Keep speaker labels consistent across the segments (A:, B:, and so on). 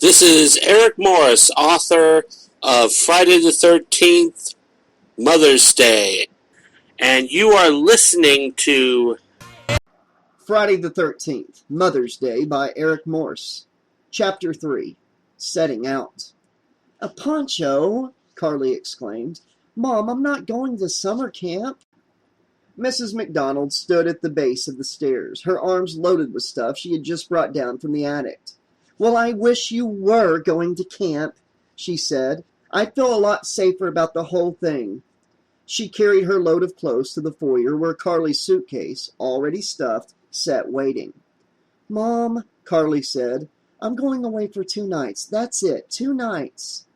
A: This is Eric Morse, author of Friday the 13th, Mother's Day, and you are listening to
B: Friday the 13th, Mother's Day by Eric Morse. Chapter 3, Setting Out. "A poncho!" Carly exclaimed. "Mom, I'm not going to summer camp." Mrs. McDonald stood at the base of the stairs, her arms loaded with stuff she had just brought down from the attic. "Well, I wish you were going to camp," she said. "I'd feel a lot safer about the whole thing." She carried her load of clothes to the foyer where Carly's suitcase, already stuffed, sat waiting. "Mom," Carly said, "I'm going away for 2 nights. That's it, 2 nights."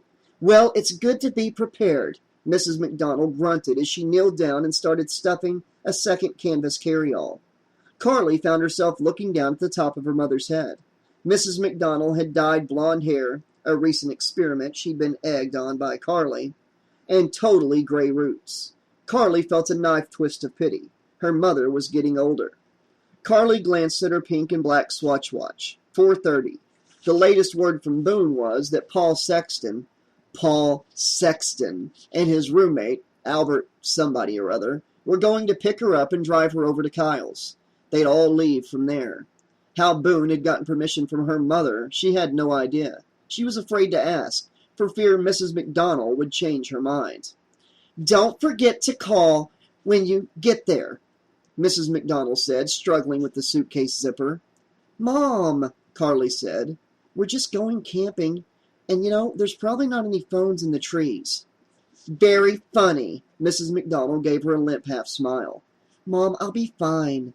B: "Well, it's good to be prepared," Mrs. McDonald grunted as she kneeled down and started stuffing a second canvas carryall. Carly found herself looking down at the top of her mother's head. Mrs. McDonald had dyed blonde hair, a recent experiment she'd been egged on by Carly, and totally gray roots. Carly felt a knife twist of pity. Her mother was getting older. Carly glanced at her pink and black Swatch watch. 4:30. The latest word from Boone was that Paul Sexton, and his roommate, Albert somebody or other, were going to pick her up and drive her over to Kyle's. They'd all leave from there. How Boone had gotten permission from her mother, she had no idea. She was afraid to ask, for fear Mrs. McDonald would change her mind. "Don't forget to call when you get there," Mrs. McDonald said, struggling with the suitcase zipper. "Mom," Carly said, "we're just going camping, and there's probably not any phones in the trees." "Very funny," Mrs. McDonald gave her a limp half-smile. "Mom, I'll be fine."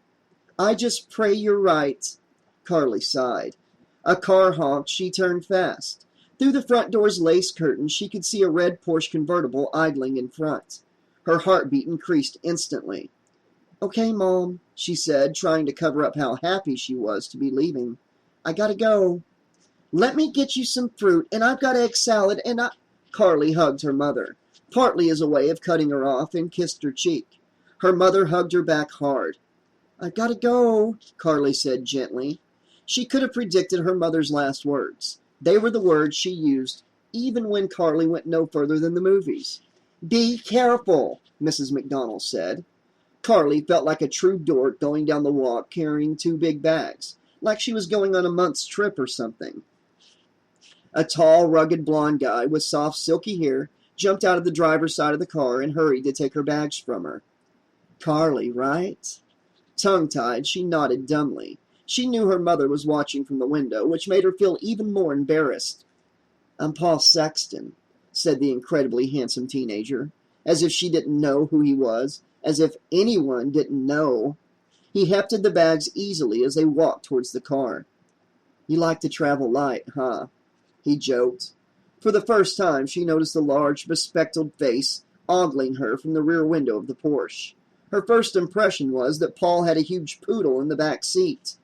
B: "I just pray you're right." Carly sighed. A car honked. She turned fast. Through the front door's lace curtains, she could see a red Porsche convertible idling in front. Her heartbeat increased instantly. "Okay, Mom," she said, trying to cover up how happy she was to be leaving. "I gotta go." "Let me get you some fruit, and I've got egg salad, and Carly hugged her mother, partly as a way of cutting her off, and kissed her cheek. Her mother hugged her back hard. "I've gotta go," Carly said gently. She could have predicted her mother's last words. They were the words she used even when Carly went no further than the movies. "Be careful," Mrs. McDonald said. Carly felt like a true dork going down the walk carrying 2 big bags, like she was going on a month's trip or something. A tall, rugged blonde guy with soft, silky hair jumped out of the driver's side of the car and hurried to take her bags from her. "Carly, right?" Tongue-tied, she nodded dumbly. She knew her mother was watching from the window, which made her feel even more embarrassed. "I'm Paul Sexton," said the incredibly handsome teenager, as if she didn't know who he was, as if anyone didn't know. He hefted the bags easily as they walked towards the car. "You like to travel light, huh?" he joked. For the first time, she noticed a large, bespectacled face ogling her from the rear window of the Porsche. Her first impression was that Paul had a huge poodle in the back seat.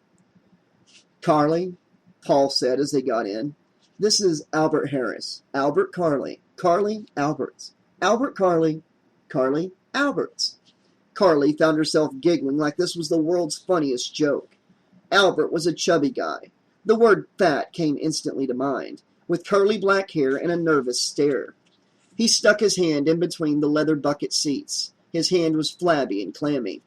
B: "Carly," Paul said as they got in, "this is Albert Harris. Albert Carly. Carly Albert. Albert Carly. Carly Albert." Carly found herself giggling like this was the world's funniest joke. Albert was a chubby guy. The word fat came instantly to mind, with curly black hair and a nervous stare. He stuck his hand in between the leather bucket seats. His hand was flabby and clammy.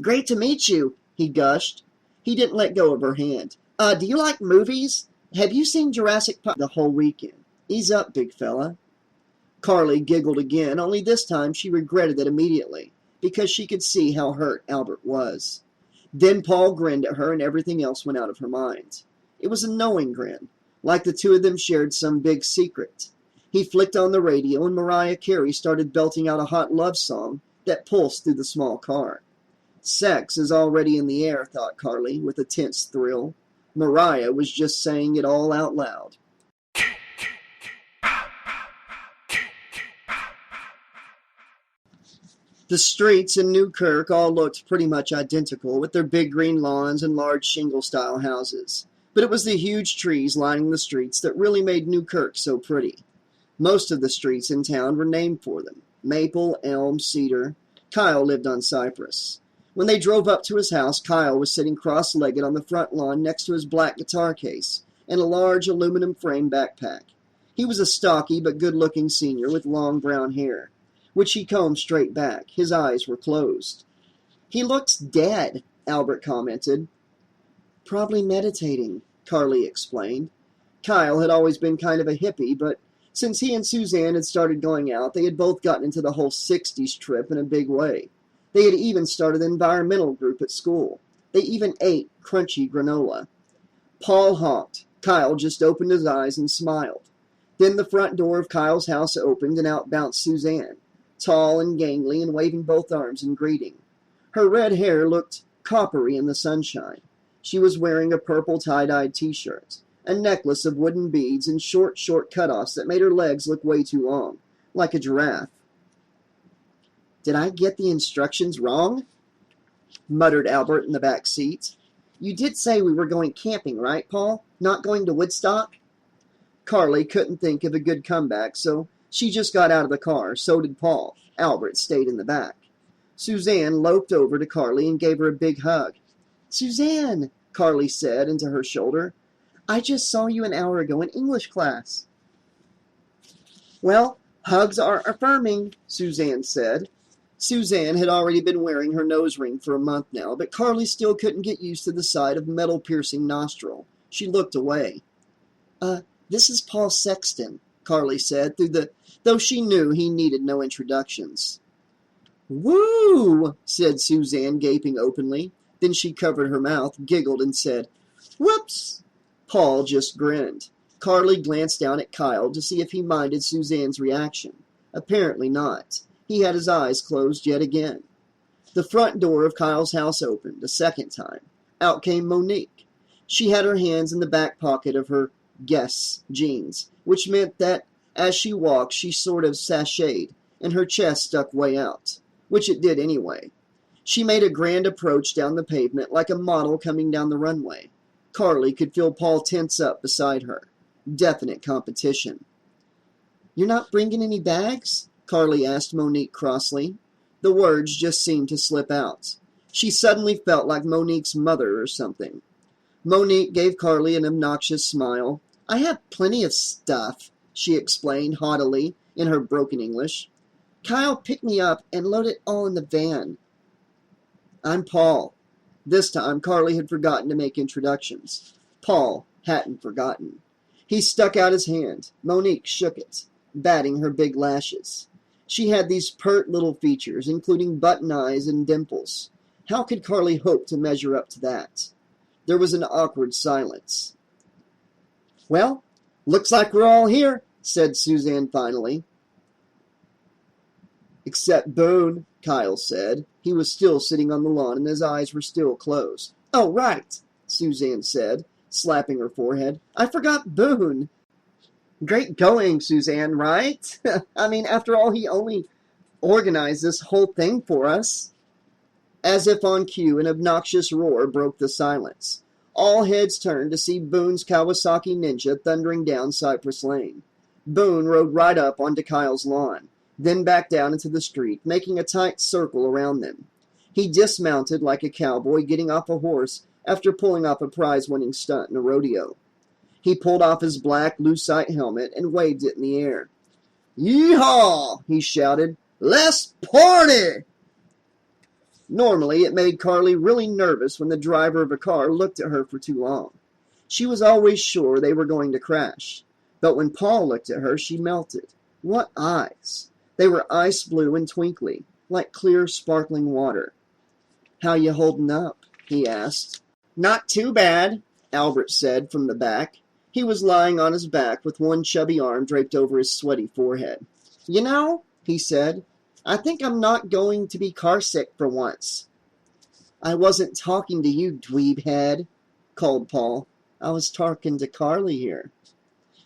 B: "Great to meet you," he gushed. He didn't let go of her hand. Do you like movies? Have you seen Jurassic Park the whole weekend?" "Ease up, big fella." Carly giggled again, only this time she regretted it immediately, because she could see how hurt Albert was. Then Paul grinned at her and everything else went out of her mind. It was a knowing grin, like the two of them shared some big secret. He flicked on the radio and Mariah Carey started belting out a hot love song that pulsed through the small car. Sex is already in the air, thought Carly, with a tense thrill. Mariah was just saying it all out loud. The streets in Newkirk all looked pretty much identical, with their big green lawns and large shingle-style houses. But it was the huge trees lining the streets that really made Newkirk so pretty. Most of the streets in town were named for them. Maple, elm, cedar. Kyle lived on Cypress. When they drove up to his house, Kyle was sitting cross-legged on the front lawn next to his black guitar case, and a large aluminum frame backpack. He was a stocky but good-looking senior with long brown hair, which he combed straight back. His eyes were closed. "He looks dead," Albert commented. "Probably meditating," Carly explained. Kyle had always been kind of a hippie, but since he and Suzanne had started going out, they had both gotten into the whole 60s trip in a big way. They had even started an environmental group at school. They even ate crunchy granola. Paul honked. Kyle just opened his eyes and smiled. Then the front door of Kyle's house opened and out bounced Suzanne, tall and gangly and waving both arms in greeting. Her red hair looked coppery in the sunshine. She was wearing a purple tie-dyed t-shirt, a necklace of wooden beads, and short cutoffs that made her legs look way too long, like a giraffe. "Did I get the instructions wrong?" muttered Albert in the back seat. "You did say we were going camping, right, Paul? Not going to Woodstock?" Carly couldn't think of a good comeback, so she just got out of the car. So did Paul. Albert stayed in the back. Suzanne loped over to Carly and gave her a big hug. "Suzanne," Carly said into her shoulder, "I just saw you an hour ago in English class." "Well, hugs are affirming," Suzanne said. Suzanne had already been wearing her nose ring for a month now, but Carly still couldn't get used to the sight of metal-piercing nostril. She looked away. This is Paul Sexton," Carly said, though she knew he needed no introductions. "Woo!" said Suzanne, gaping openly. Then she covered her mouth, giggled, and said, "Whoops!" Paul just grinned. Carly glanced down at Kyle to see if he minded Suzanne's reaction. Apparently not. He had his eyes closed yet again. The front door of Kyle's house opened a second time. Out came Monique. She had her hands in the back pocket of her Guess jeans, which meant that as she walked she sort of sashayed, and her chest stuck way out, which it did anyway. She made a grand approach down the pavement like a model coming down the runway. Carly could feel Paul tense up beside her. Definite competition. "You're not bringing any bags?" Carly asked Monique crossly. The words just seemed to slip out. She suddenly felt like Monique's mother or something. Monique gave Carly an obnoxious smile. "I have plenty of stuff," she explained haughtily in her broken English. "Kyle picked me up and loaded it all in the van." "I'm Paul." This time Carly had forgotten to make introductions. Paul hadn't forgotten. He stuck out his hand. Monique shook it, batting her big lashes. She had these pert little features, including button eyes and dimples. How could Carly hope to measure up to that? There was an awkward silence. "Well, looks like we're all here," said Suzanne finally. "Except Boone," Kyle said. He was still sitting on the lawn and his eyes were still closed. "Oh, right," Suzanne said, slapping her forehead. "I forgot Boone." "Great going, Suzanne, right? I mean, after all, he only organized this whole thing for us." As if on cue, an obnoxious roar broke the silence. All heads turned to see Boone's Kawasaki Ninja thundering down Cypress Lane. Boone rode right up onto Kyle's lawn, then back down into the street, making a tight circle around them. He dismounted like a cowboy getting off a horse after pulling off a prize-winning stunt in a rodeo. He pulled off his black lucite helmet and waved it in the air. "Yee-haw!" he shouted. "Let's party!" Normally, it made Carly really nervous when the driver of a car looked at her for too long. She was always sure they were going to crash. But when Paul looked at her, she melted. What eyes! They were ice blue and twinkly, like clear, sparkling water. "How you holding up?" he asked. "Not too bad," Albert said from the back. He was lying on his back with one chubby arm draped over his sweaty forehead. "You know," he said, "I think I'm not going to be carsick for once." "I wasn't talking to you, dweeb head," called Paul. "I was talking to Carly here."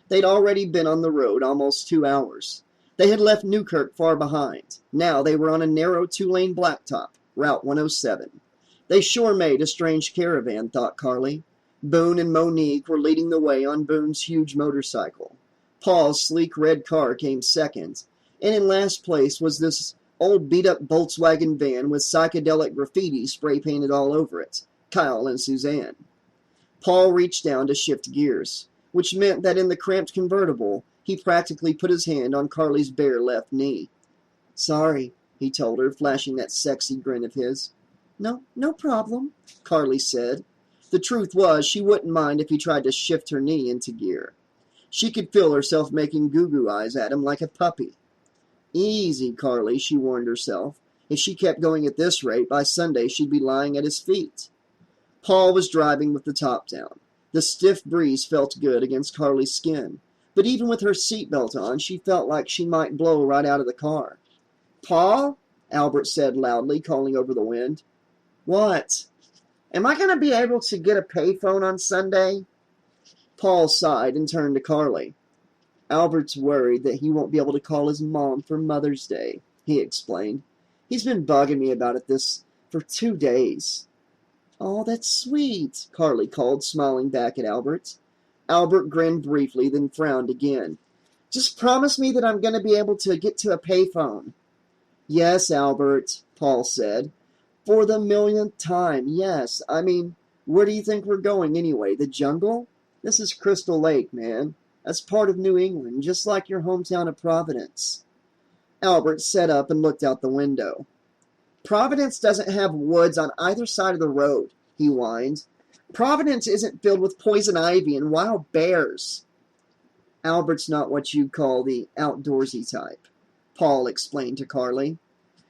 B: They'd already been on the road almost 2 hours. They had left Newkirk far behind. Now they were on a narrow 2-lane blacktop, Route 107. They sure made a strange caravan, thought Carly. Boone and Monique were leading the way on Boone's huge motorcycle. Paul's sleek red car came second, and in last place was this old beat-up Volkswagen van with psychedelic graffiti spray-painted all over it, Kyle and Suzanne. Paul reached down to shift gears, which meant that in the cramped convertible, he practically put his hand on Carly's bare left knee. "Sorry," he told her, flashing that sexy grin of his. No problem," Carly said. The truth was, she wouldn't mind if he tried to shift her knee into gear. She could feel herself making goo-goo eyes at him like a puppy. Easy, Carly, she warned herself. If she kept going at this rate, by Sunday she'd be lying at his feet. Paul was driving with the top down. The stiff breeze felt good against Carly's skin, but even with her seatbelt on, she felt like she might blow right out of the car. "Paul?" Albert said loudly, calling over the wind. "What?" "Am I going to be able to get a payphone on Sunday?" Paul sighed and turned to Carly. "Albert's worried that he won't be able to call his mom for Mother's Day," he explained. "He's been bugging me about it for 2 days." "Oh, that's sweet," Carly called, smiling back at Albert. Albert grinned briefly, then frowned again. "Just promise me that I'm going to be able to get to a payphone." "Yes, Albert," Paul said. "For the millionth time, yes. I mean, where do you think we're going anyway? The jungle? This is Crystal Lake, man. That's part of New England, just like your hometown of Providence." Albert sat up and looked out the window. "Providence doesn't have woods on either side of the road," he whined. "Providence isn't filled with poison ivy and wild bears." "Albert's not what you'd call the outdoorsy type," Paul explained to Carly.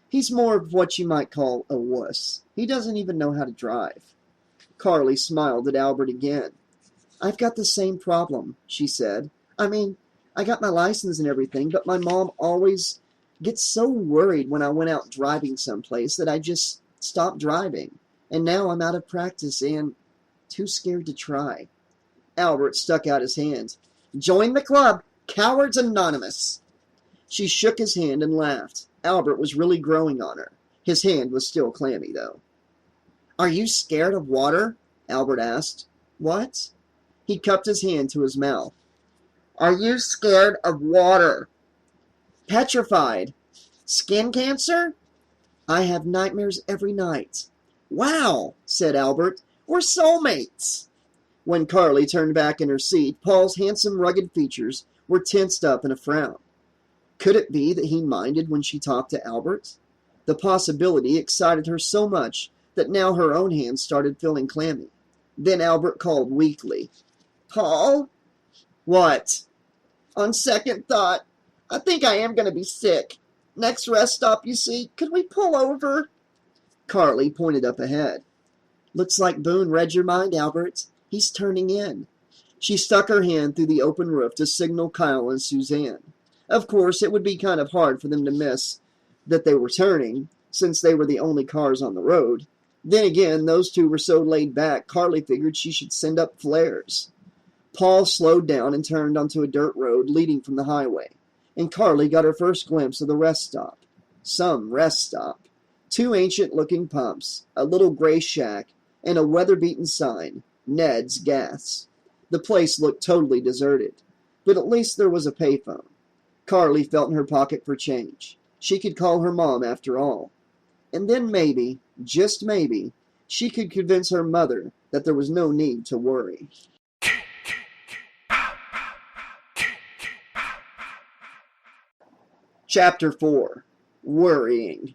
B: "He's more of what you might call a wuss. He doesn't even know how to drive." Carly smiled at Albert again. "I've got the same problem," she said. "I mean, I got my license and everything, but my mom always gets so worried when I went out driving someplace that I just stopped driving. And now I'm out of practice and too scared to try." Albert stuck out his hand. "Join the club, Cowards Anonymous." She shook his hand and laughed. Albert was really growing on her. His hand was still clammy, though. "Are you scared of water?" Albert asked. "What?" He cupped his hand to his mouth. "Are you scared of water?" "Petrified." "Skin cancer?" "I have nightmares every night." "Wow," said Albert. "We're soulmates." When Carly turned back in her seat, Paul's handsome, rugged features were tensed up in a frown. Could it be that he minded when she talked to Albert? The possibility excited her so much that now her own hands started feeling clammy. Then Albert called weakly. "Paul?" "What?" "On second thought, I think I am going to be sick. Next rest stop, you see. Could we pull over?" Carly pointed up ahead. "Looks like Boone read your mind, Albert. He's turning in." She stuck her hand through the open roof to signal Kyle and Suzanne. Of course, it would be kind of hard for them to miss that they were turning, since they were the only cars on the road. Then again, those two were so laid back, Carly figured she should send up flares. Paul slowed down and turned onto a dirt road leading from the highway, and Carly got her first glimpse of the rest stop. Some rest stop. 2 ancient-looking pumps, a little gray shack, and a weather-beaten sign, Ned's Gas. The place looked totally deserted, but at least there was a payphone. Carly felt in her pocket for change. She could call her mom after all. And then maybe, just maybe, she could convince her mother that there was no need to worry. Chapter 4. Worrying.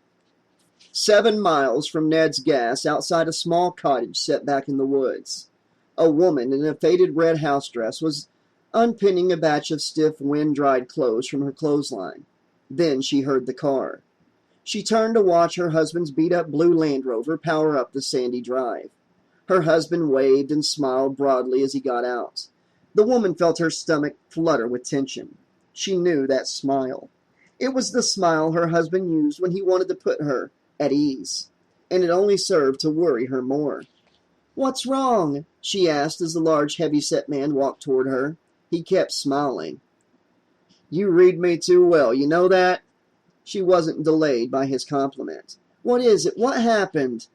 B: 7 miles from Ned's Gas, outside a small cottage set back in the woods, a woman in a faded red house dress was unpinning a batch of stiff, wind-dried clothes from her clothesline. Then she heard the car. She turned to watch her husband's beat-up blue Land Rover power up the sandy drive. Her husband waved and smiled broadly as he got out. The woman felt her stomach flutter with tension. She knew that smile. It was the smile her husband used when he wanted to put her at ease, and it only served to worry her more. "What's wrong?" she asked as the large, heavy-set man walked toward her. He kept smiling. "You read me too well, you know that?" She wasn't delayed by his compliment. "What is it? What happened?"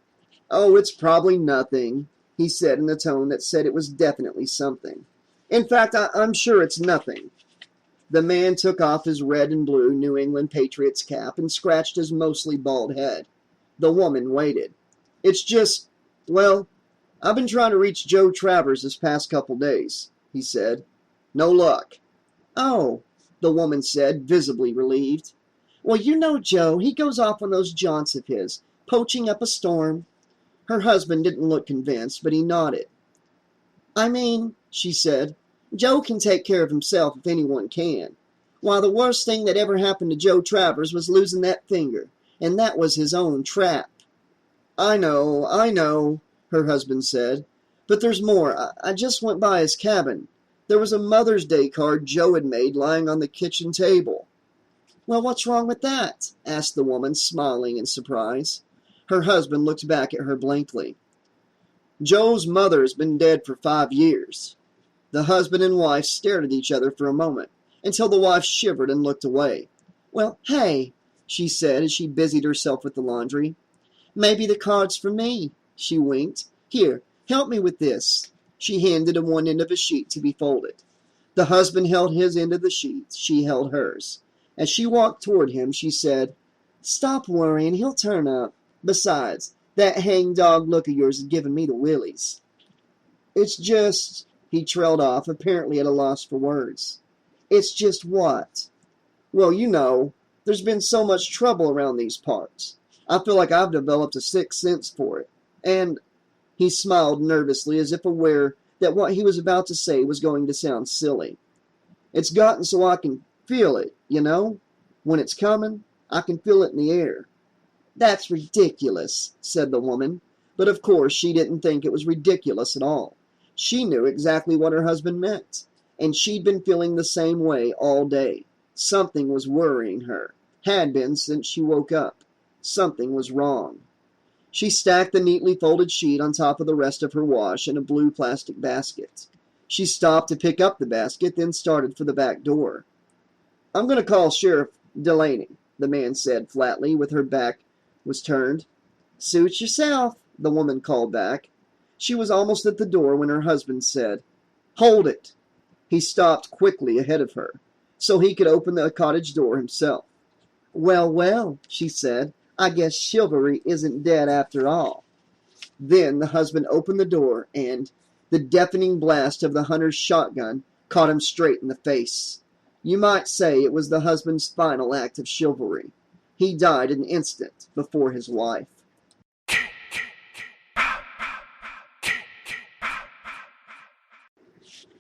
B: "Oh, it's probably nothing," he said in a tone that said it was definitely something. "In fact, I'm sure it's nothing." The man took off his red and blue New England Patriots cap and scratched his mostly bald head. The woman waited. "It's just, well, I've been trying to reach Joe Travers this past couple days, he said. No luck. Oh, the woman said, visibly relieved. Well, you know Joe, he goes off on those jaunts of his, poaching up a storm. Her husband didn't look convinced, but he nodded. I mean, she said, Joe can take care of himself if anyone can. Why, the worst thing that ever happened to Joe Travers was losing that finger, and that was his own trap. I know, her husband said. But there's more. I just went by his cabin. There was a Mother's Day card Joe had made lying on the kitchen table. Well, what's wrong with that? Asked the woman, smiling in surprise. Her husband looked back at her blankly. Joe's mother's been dead for 5 years. The husband and wife stared at each other for a moment, until the wife shivered and looked away. Well, hey, she said as she busied herself with the laundry. Maybe the card's for me, she winked. Here, help me with this. She handed him one end of a sheet to be folded. The husband held his end of the sheet. She held hers. As she walked toward him, she said, Stop worrying, he'll turn up. Besides, that hangdog look of yours is giving me the willies. It's just, he trailed off, apparently at a loss for words. It's just what? Well, you know, there's been so much trouble around these parts. I feel like I've developed a sixth sense for it. And he smiled nervously as if aware that what he was about to say was going to sound silly. It's gotten so I can feel it, you know? When it's coming, I can feel it in the air. That's ridiculous, said the woman. But of course she didn't think it was ridiculous at all. She knew exactly what her husband meant. And she'd been feeling the same way all day. Something was worrying her. Had been since she woke up. Something was wrong. She stacked the neatly folded sheet on top of the rest of her wash in a blue plastic basket. She stopped to pick up the basket, then started for the back door. I'm going to call Sheriff Delaney, the man said flatly, with her back was turned. Suit yourself, the woman called back. She was almost at the door when her husband said, Hold it. He stopped quickly ahead of her, so he could open the cottage door himself. Well, she said, I guess chivalry isn't dead after all. Then the husband opened the door, and the deafening blast of the hunter's shotgun caught him straight in the face. You might say it was the husband's final act of chivalry. He died an instant before his wife.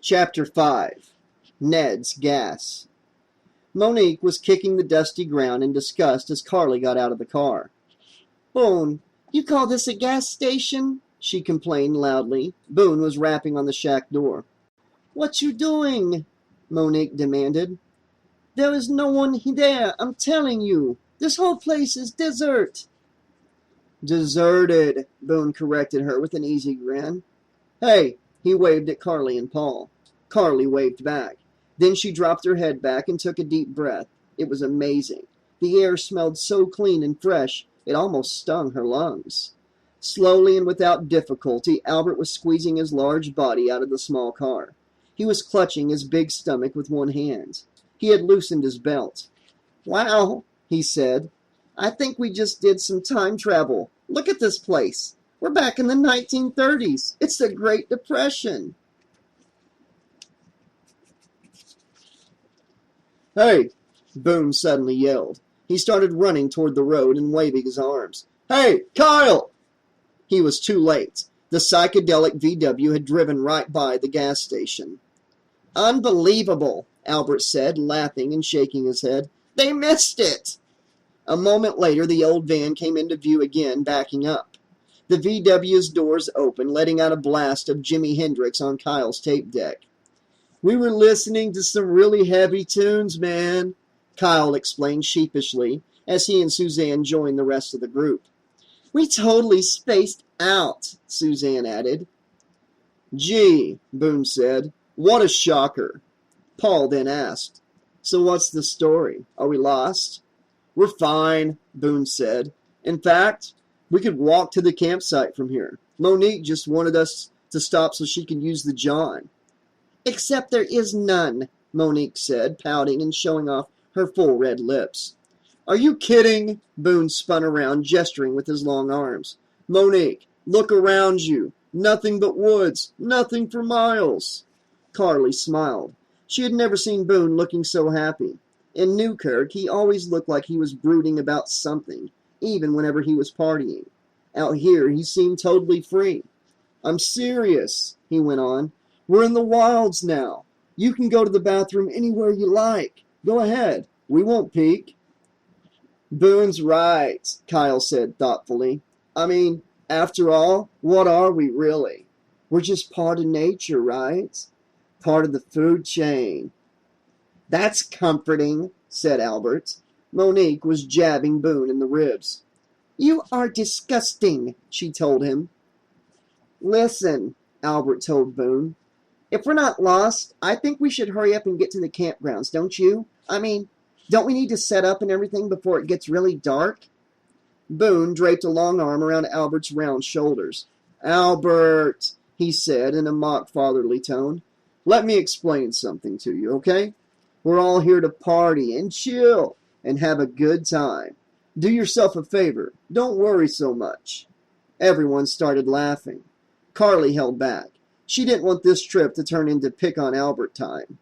B: Chapter 5. Ned's Gas. Monique was kicking the dusty ground in disgust as Carly got out of the car. Boone, you call this a gas station? She complained loudly. Boone was rapping on the shack door. What you doing? Monique demanded. There is no one there, I'm telling you. This whole place is desert. Deserted, Boone corrected her with an easy grin. Hey, he waved at Carly and Paul. Carly waved back. Then she dropped her head back and took a deep breath. It was amazing. The air smelled so clean and fresh, it almost stung her lungs. Slowly and without difficulty, Albert was squeezing his large body out of the small car. He was clutching his big stomach with one hand. He had loosened his belt. Wow, he said. I think we just did some time travel. Look at this place. We're back in the 1930s. It's the Great Depression. Hey, Boone suddenly yelled. He started running toward the road and waving his arms. Hey, Kyle! He was too late. The psychedelic VW had driven right by the gas station. Unbelievable, Albert said, laughing and shaking his head. They missed it! A moment later, the old van came into view again, backing up. The VW's doors opened, letting out a blast of Jimi Hendrix on Kyle's tape deck. We were listening to some really heavy tunes, man, Kyle explained sheepishly as he and Suzanne joined the rest of the group. We totally spaced out, Suzanne added. Gee, Boone said, what a shocker. Paul then asked, so what's the story? Are we lost? We're fine, Boone said. In fact, we could walk to the campsite from here. Monique just wanted us to stop so she could use the John. Except there is none, Monique said, pouting and showing off her full red lips. Are you kidding? Boone spun around, gesturing with his long arms. Monique, look around you. Nothing but woods. Nothing for miles. Carly smiled. She had never seen Boone looking so happy. In Newkirk, he always looked like he was brooding about something, even whenever he was partying. Out here, he seemed totally free. I'm serious, he went on. We're in the wilds now. You can go to the bathroom anywhere you like. Go ahead. We won't peek. Boone's right, Kyle said thoughtfully. I mean, after all, what are we really? We're just part of nature, right? Part of the food chain. That's comforting, said Albert. Monique was jabbing Boone in the ribs. You are disgusting, she told him. Listen, Albert told Boone. If we're not lost, I think we should hurry up and get to the campgrounds, don't you? I mean, don't we need to set up and everything before it gets really dark? Boone draped a long arm around Albert's round shoulders. Albert, he said in a mock fatherly tone, let me explain something to you, okay? We're all here to party and chill and have a good time. Do yourself a favor. Don't worry so much. Everyone started laughing. Carly held back. She didn't want this trip to turn into pick on Albert time.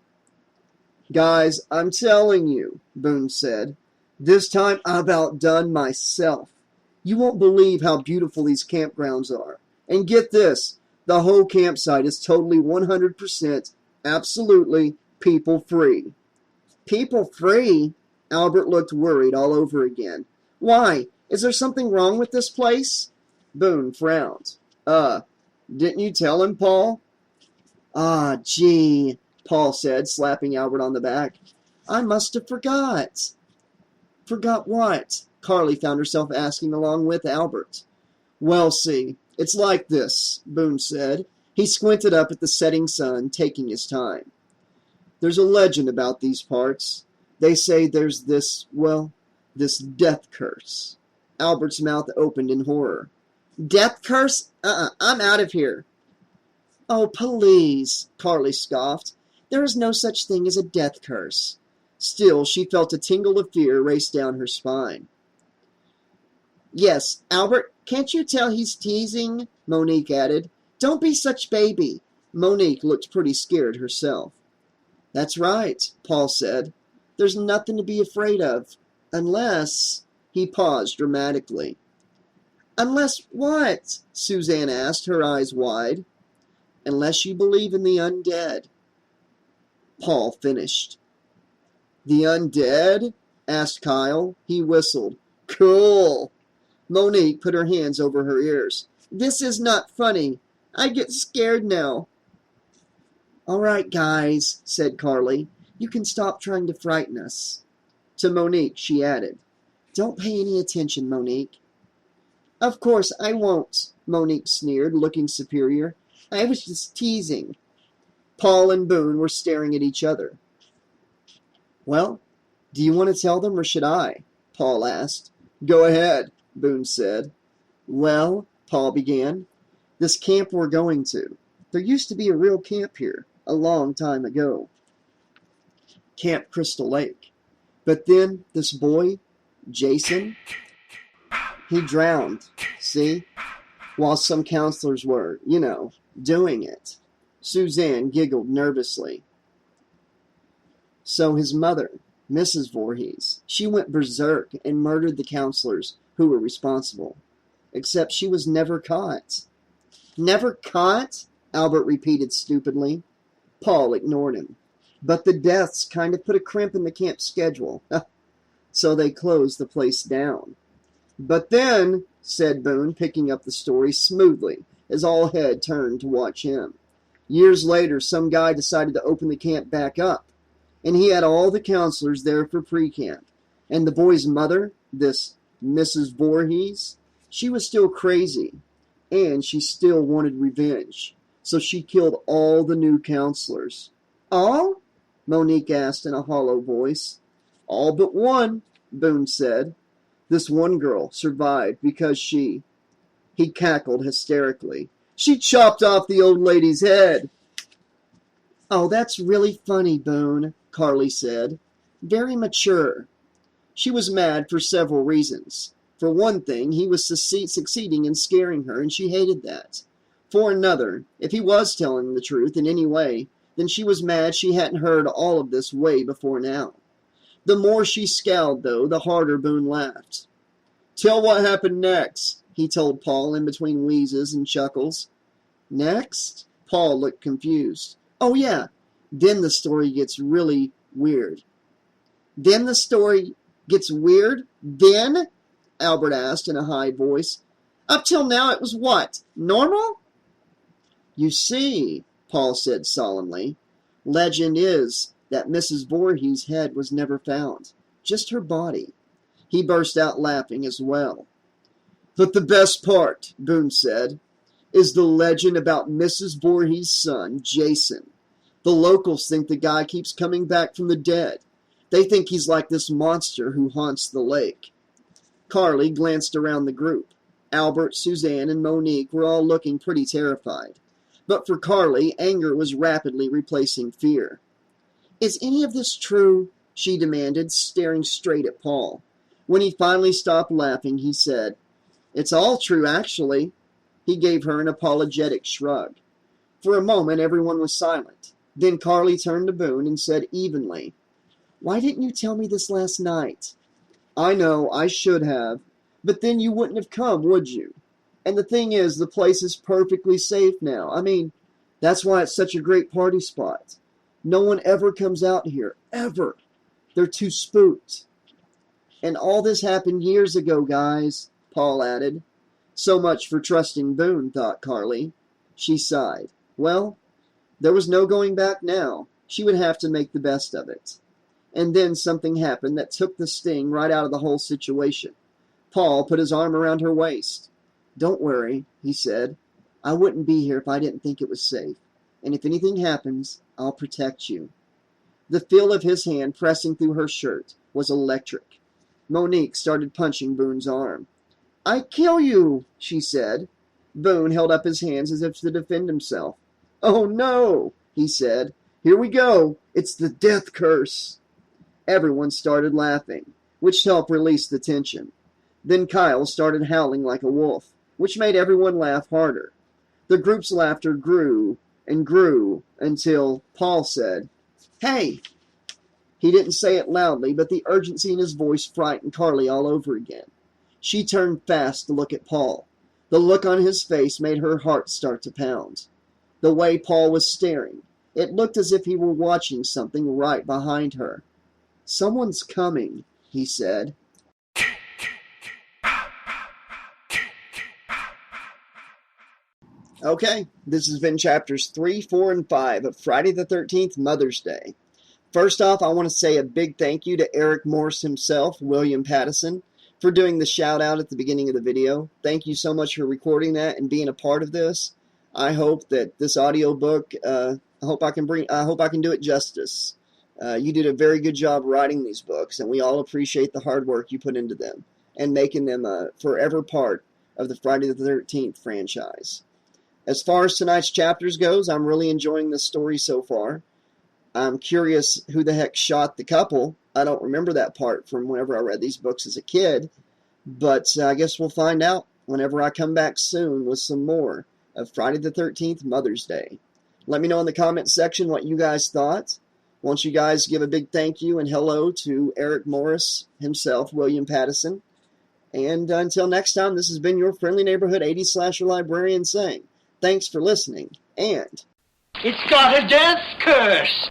B: Guys, I'm telling you, Boone said. This time I've outdone myself. You won't believe how beautiful these campgrounds are. And get this, the whole campsite is totally 100% absolutely people-free. People-free? Albert looked worried all over again. Why? Is there something wrong with this place? Boone frowned. Didn't you tell him, Paul? Ah, gee, Paul said, slapping Albert on the back. I must have forgot. Forgot what? Carly found herself asking along with Albert. Well, see, it's like this, Boone said. He squinted up at the setting sun, taking his time. There's a legend about these parts. They say there's this death curse. Albert's mouth opened in horror. Death curse? I'm out of here. Oh, please, Carly scoffed. There is no such thing as a death curse. Still, she felt a tingle of fear race down her spine. Yes, Albert, can't you tell he's teasing? Monique added. Don't be such baby. Monique looked pretty scared herself. That's right, Paul said. There's nothing to be afraid of. Unless... He paused dramatically. Unless what? Suzanne asked, her eyes wide. Unless you believe in the undead. Paul finished. The undead? Asked Kyle. He whistled. Cool. Monique put her hands over her ears. This is not funny. I get scared now. All right, guys, said Carly. You can stop trying to frighten us. To Monique, she added. Don't pay any attention, Monique. Of course I won't, Monique sneered, looking superior. I was just teasing. Paul and Boone were staring at each other. Well, do you want to tell them or should I? Paul asked. Go ahead, Boone said. Well, Paul began, this camp we're going to. There used to be a real camp here, a long time ago. Camp Crystal Lake. But then this boy, Jason, he drowned, see? While some counselors were, doing it. Suzanne giggled nervously. So his mother, Mrs. Voorhees, she went berserk and murdered the counselors who were responsible. Except she was never caught. Never caught? Albert repeated stupidly. Paul ignored him. But the deaths kind of put a crimp in the camp schedule. So they closed the place down. But then, said Boone, picking up the story smoothly, as all head turned to watch him. Years later, some guy decided to open the camp back up, and he had all the counselors there for pre-camp. And the boy's mother, this Mrs. Voorhees, she was still crazy, and she still wanted revenge. So she killed all the new counselors. All? Monique asked in a hollow voice. All but one, Boone said. This one girl survived because he cackled hysterically. She chopped off the old lady's head. Oh, that's really funny, Boone, Carly said. Very mature. She was mad for several reasons. For one thing, he was succeeding in scaring her, and she hated that. For another, if he was telling the truth in any way, then she was mad she hadn't heard all of this way before now. The more she scowled, though, the harder Boone laughed. "Tell what happened next," he told Paul in between wheezes and chuckles. "Next?" Paul looked confused. "Oh, yeah. Then the story gets really weird." "Then the story gets weird? Then?" Albert asked in a high voice. "Up till now it was what? Normal?" "You see," Paul said solemnly, "legend is that Mrs. Voorhees' head was never found. Just her body." He burst out laughing as well. "But the best part," Boone said, "is the legend about Mrs. Voorhees' son, Jason. The locals think the guy keeps coming back from the dead. They think he's like this monster who haunts the lake." Carly glanced around the group. Albert, Suzanne, and Monique were all looking pretty terrified. But for Carly, anger was rapidly replacing fear. "Is any of this true?" she demanded, staring straight at Paul. When he finally stopped laughing, he said, "It's all true, actually." He gave her an apologetic shrug. For a moment, everyone was silent. Then Carly turned to Boone and said evenly, "Why didn't you tell me this last night?" "I know, I should have. But then you wouldn't have come, would you? And the thing is, the place is perfectly safe now. I mean, that's why it's such a great party spot. No one ever comes out here, ever. They're too spooked." "And all this happened years ago, guys," Paul added. So much for trusting Boone, thought Carly. She sighed. Well, there was no going back now. She would have to make the best of it. And then something happened that took the sting right out of the whole situation. Paul put his arm around her waist. "Don't worry," he said. "I wouldn't be here if I didn't think it was safe. And if anything happens, I'll protect you." The feel of his hand pressing through her shirt was electric. Monique started punching Boone's arm. "I kill you," she said. Boone held up his hands as if to defend himself. "Oh no," he said. "Here we go. It's the death curse." Everyone started laughing, which helped release the tension. Then Kyle started howling like a wolf, which made everyone laugh harder. The group's laughter grew and grew until Paul said, "Hey!" He didn't say it loudly, but the urgency in his voice frightened Carly all over again. She turned fast to look at Paul. The look on his face made her heart start to pound. The way Paul was staring, it looked as if he were watching something right behind her. "Someone's coming," he said. Okay, this has been chapters 3, 4, and 5 of Friday the 13th, Mother's Day. First off, I want to say a big thank you to Eric Morse himself, William Pattison, for doing the shout out at the beginning of the video. Thank you so much for recording that and being a part of this. I hope that this audiobook, I hope I can do it justice. You did a very good job writing these books, and we all appreciate the hard work you put into them and making them a forever part of the Friday the 13th franchise. As far as tonight's chapters goes, I'm really enjoying this story so far. I'm curious who the heck shot the couple. I don't remember that part from whenever I read these books as a kid, but I guess we'll find out whenever I come back soon with some more of Friday the 13th, Mother's Day. Let me know in the comments section what you guys thought. Won't you guys give a big thank you and hello to Eric Morris himself, William Pattison. And until next time, this has been your friendly neighborhood 80s slasher librarian saying, thanks for listening, and...
C: It's got a death curse!